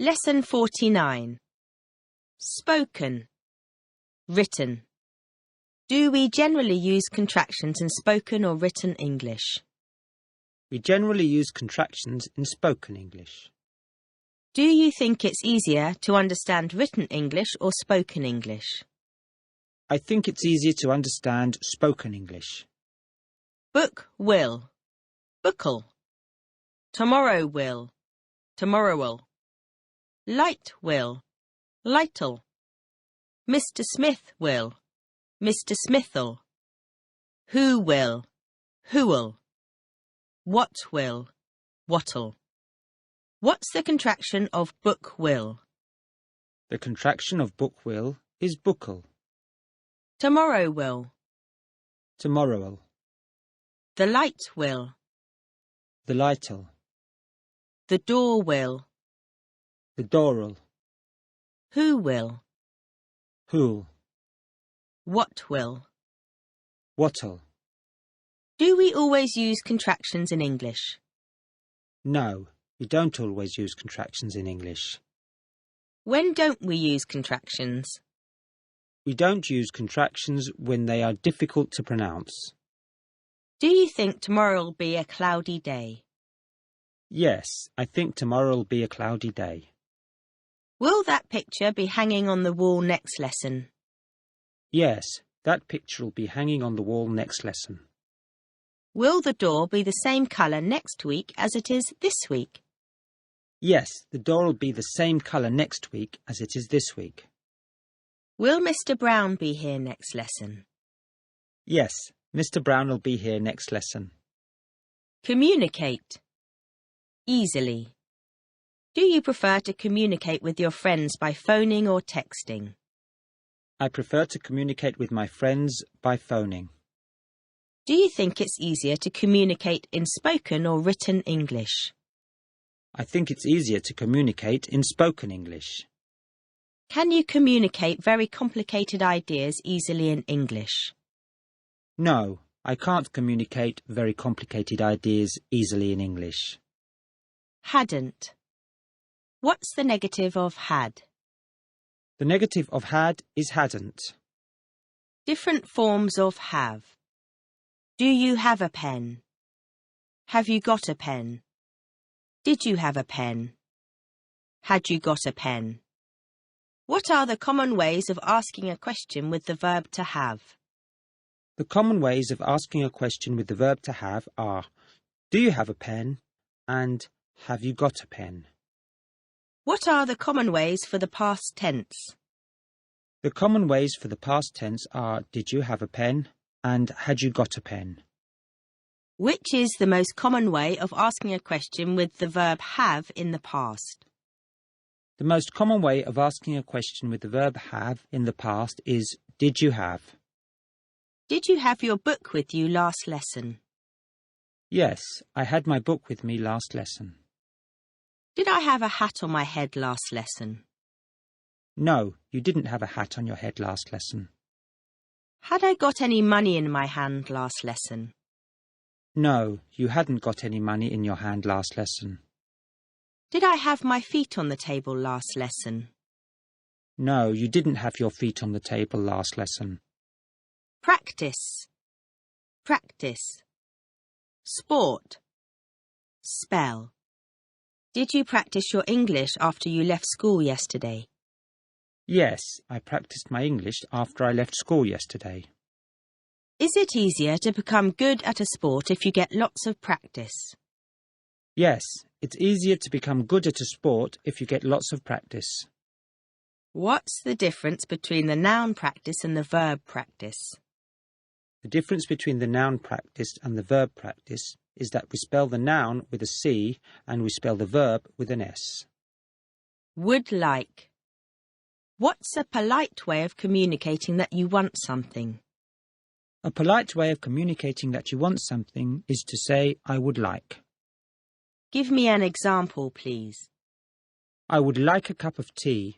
Lesson 49. Spoken. Written. Do we generally use contractions in spoken or written English? We generally use contractions in spoken English. Do you think it's easier to understand written English or spoken English? I think it's easier to understand spoken English. Book will. Book'll. Tomorrow will. Tomorrow'll. Light will. Light'll. Mr. Smith will. Mr. Smith'll. Who will. Who'll. What will. What'll. What's the contraction of book will? The contraction of book will is book'll. Tomorrow will. Tomorrow'll. The light will. The light'll. The door will. The door'll. Who will? Who'll. What will? What'll. Do we always use contractions in English? No, we don't always use contractions in English. When don't we use contractions? We don't use contractions when they are difficult to pronounce. Do you think tomorrow'll be a cloudy day? Yes, I think tomorrow'll be a cloudy day. Will that picture be hanging on the wall next lesson? Yes, that picture'll be hanging on the wall next lesson. Will the door be the same colour next week as it is this week? Yes, the door'll be the same colour next week as it is this week. Will Mr. Brown be here next lesson? Yes, Mr. Brown will be here next lesson. Communicate. Easily. Do you prefer to communicate with your friends by phoning or texting? I prefer to communicate with my friends by phoning. Do you think it's easier to communicate in spoken or written English? I think it's easier to communicate in spoken English. Can you communicate very complicated ideas easily in English? No, I can't communicate very complicated ideas easily in English. Hadn't. What's the negative of had? The negative of had is hadn't. Different forms of have. Do you have a pen? Have you got a pen? Did you have a pen? Had you got a pen? What are the common ways of asking a question with the verb to have? The common ways of asking a question with the verb to have are, do you have a pen? And have you got a pen? What are the common ways for the past tense? The common ways for the past tense are, did you have a pen? And had you got a pen? Which is the most common way of asking a question with the verb have in the past? The most common way of asking a question with the verb have in the past is, did you have? Did you have your book with you last lesson? Yes, I had my book with me last lesson. Did I have a hat on my head last lesson? No, you didn't have a hat on your head last lesson. Had I got any money in my hand last lesson? No, you hadn't got any money in your hand last lesson. Did I have my feet on the table last lesson? No, you didn't have your feet on the table last lesson. Practice. Practice. Sport. Spell. Did you practice your English after you left school yesterday? Yes, I practiced my English after I left school yesterday. Is it easier to become good at a sport if you get lots of practice? Yes, it's easier to become good at a sport if you get lots of practice. What's the difference between the noun practice and the verb practice? The difference between the noun practice and the verb practice is that we spell the noun with a C and we spell the verb with an S. Would like. What's a polite way of communicating that you want something? A polite way of communicating that you want something is to say, I would like. Give me an example, please. I would like a cup of tea.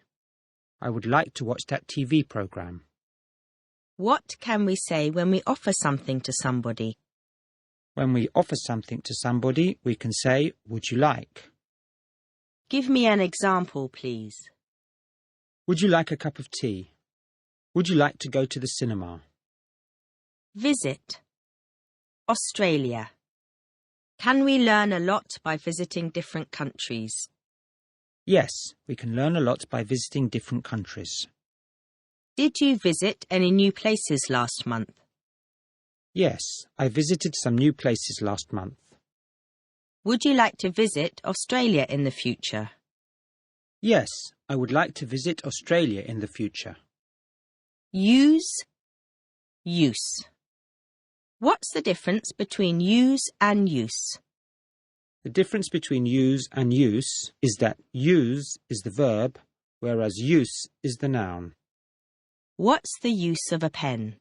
I would like to watch that TV program. What can we say when we offer something to somebody? When we offer something to somebody, we can say, would you like? Give me an example, please. Would you like a cup of tea? Would you like to go to the cinema? Visit. Australia. Can we learn a lot by visiting different countries? Yes, we can learn a lot by visiting different countries. Did you visit any new places last month? Yes, I visited some new places last month. Would you like to visit Australia in the future? Yes, I would like to visit Australia in the future. Use, use. What's the difference between use and use? The difference between use and use is that use is the verb, whereas use is the noun. What's the use of a pen?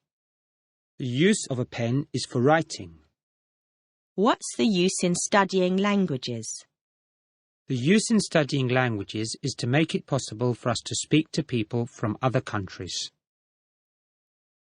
The use of a pen is for writing. What's the use in studying languages? The use in studying languages is to make it possible for us to speak to people from other countries.